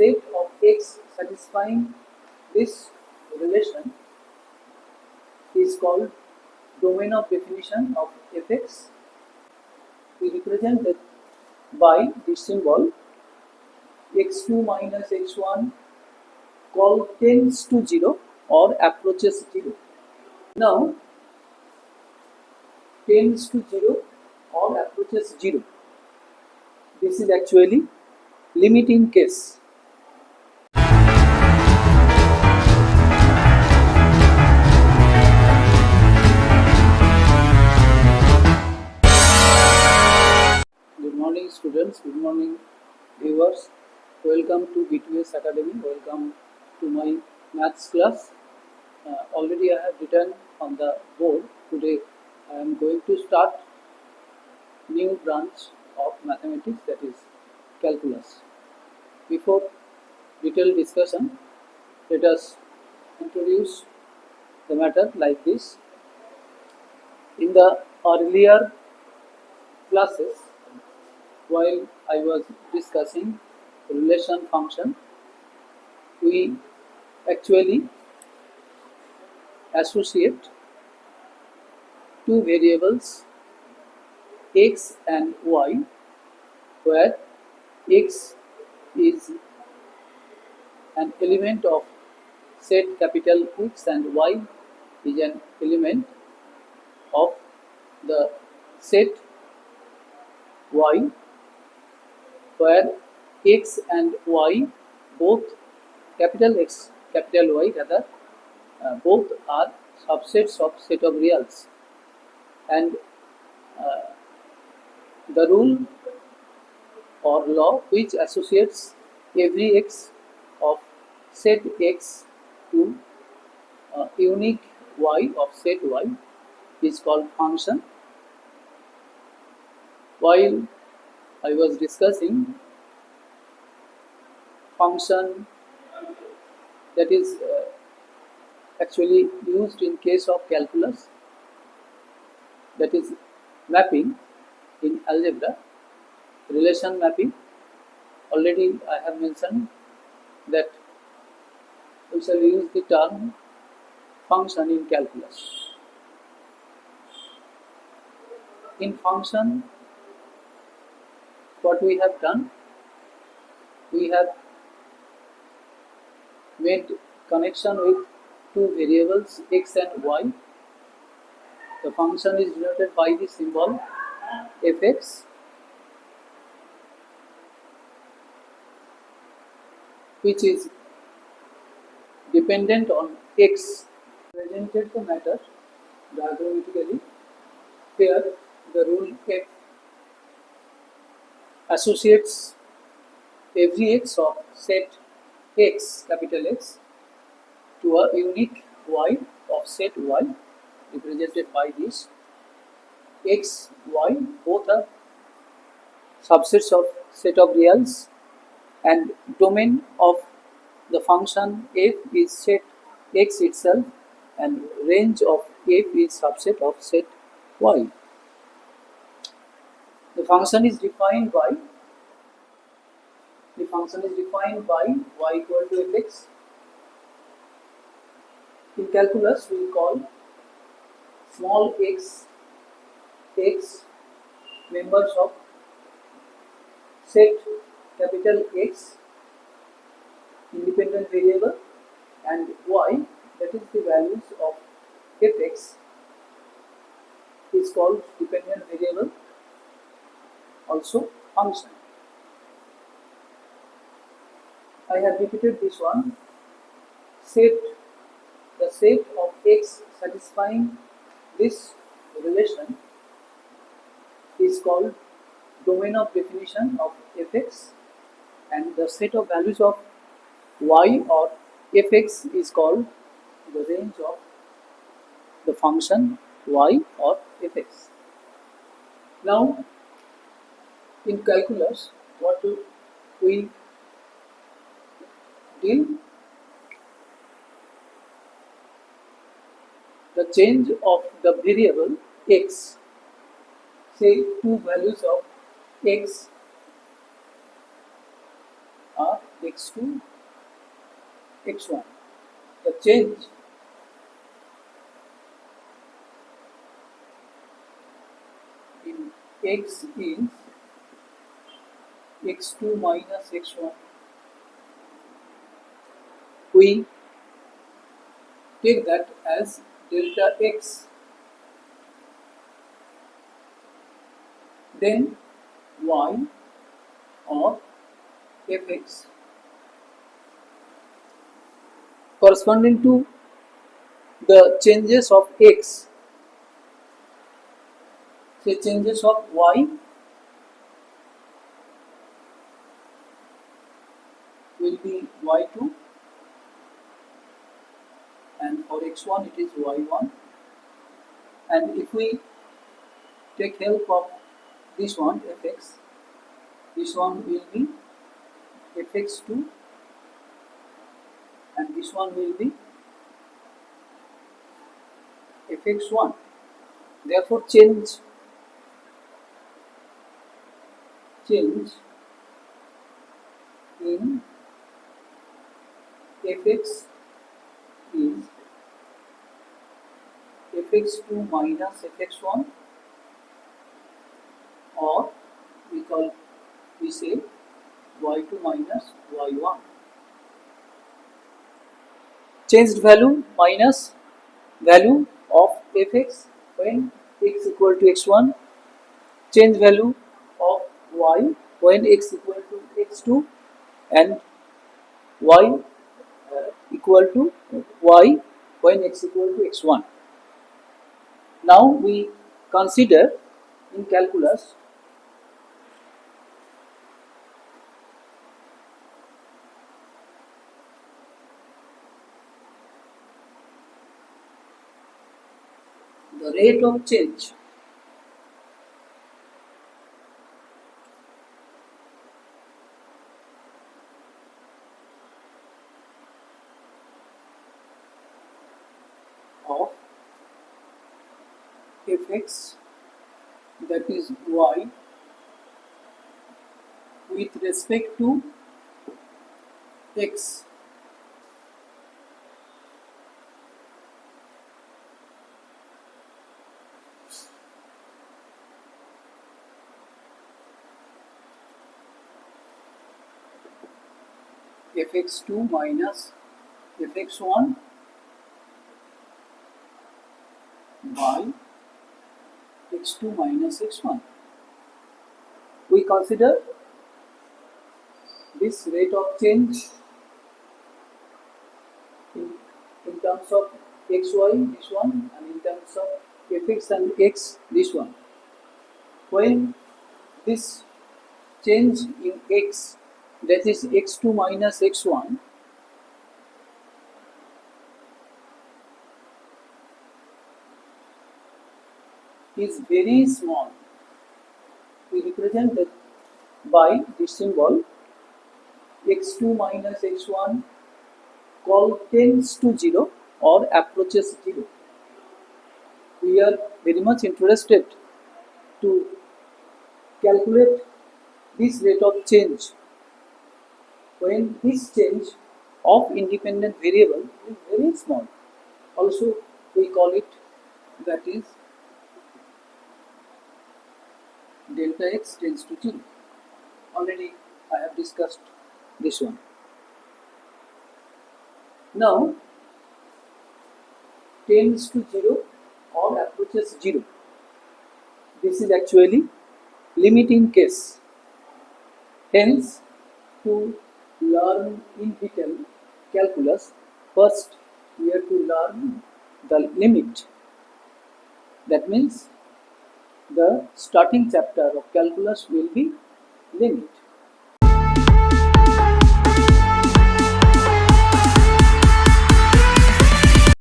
set of x satisfying this relation is called domain of definition of fx. We represent it by this symbol x2 minus x1 tends to 0 or approaches 0. Now, tends to 0 or approaches 0. This is actually limiting case. Good morning students, good morning viewers. Welcome to btosacademy, welcome to my maths class. Already I have written on the board. Today I am going to start new branch of mathematics, that is calculus. Before detailed discussion, let us introduce the matter like this. In the earlier classes, while I was discussing relation function, we actually associate two variables x and y, where x is an element of set capital X and y is an element of the set y, where x and y both capital X, capital Y rather, both are subsets of set of reals, and the rule or law which associates every x of set X to unique y of set Y is called function. While I was discussing function that is actually used in case of calculus, that is mapping in algebra, relation mapping, already I have mentioned that we shall use the term function in calculus. In function, what we have done, we have made connection with two variables x and y. The function is denoted by the symbol fx, which is dependent on x. Presented the matter diagrammatically. Here the rule f associates every x of set X, capital X, to a unique y of set y, represented by this x, y, both are subsets of set of reals, and domain of the function f is set X itself, and range of f is subset of set y. The function is defined by y equal to fx. In calculus, we call small x members of set capital X independent variable, and y, that is the values of fx, is called dependent variable, also function. I have repeated this one. The set of x satisfying this relation is called domain of definition of fx, and the set of values of y or fx is called the range of the function y or fx. Now, in calculus, what do we deal? The change of the variable x, say two values of x are x2, x1. The change in x is x2 minus x1. We take that as delta x. Then y or fx corresponding to the changes of x. Say changes of y will be y2, and for x1 it is y1. And if we take help of this one fx, this one will be fx2, and this one will be fx1. Therefore change in fx is fx2 minus fx1, or we say y2 minus y1. Changed value minus value of fx when x equal to x1, change value of y when x equal to x2, and y equal to y when x equal to x1. Now we consider in calculus the rate of change of fx, that is y, with respect to x. fx2 minus fx1 by x2 minus x1. We consider this rate of change in terms of xy, this one, and in terms of fx and x, this one. When this change in x, that is x2 minus x1, is very small, we represent that by this symbol x2 minus x1 tends to 0 or approaches 0. We are very much interested to calculate this rate of change when this change of independent variable is very small. Also we call it, that is, delta x tends to 0. Already I have discussed this one. Now tends to 0 or approaches 0. This is actually limiting case. Hence, to learn in detail calculus, first we have to learn the limit. That means the starting chapter of calculus will be limit.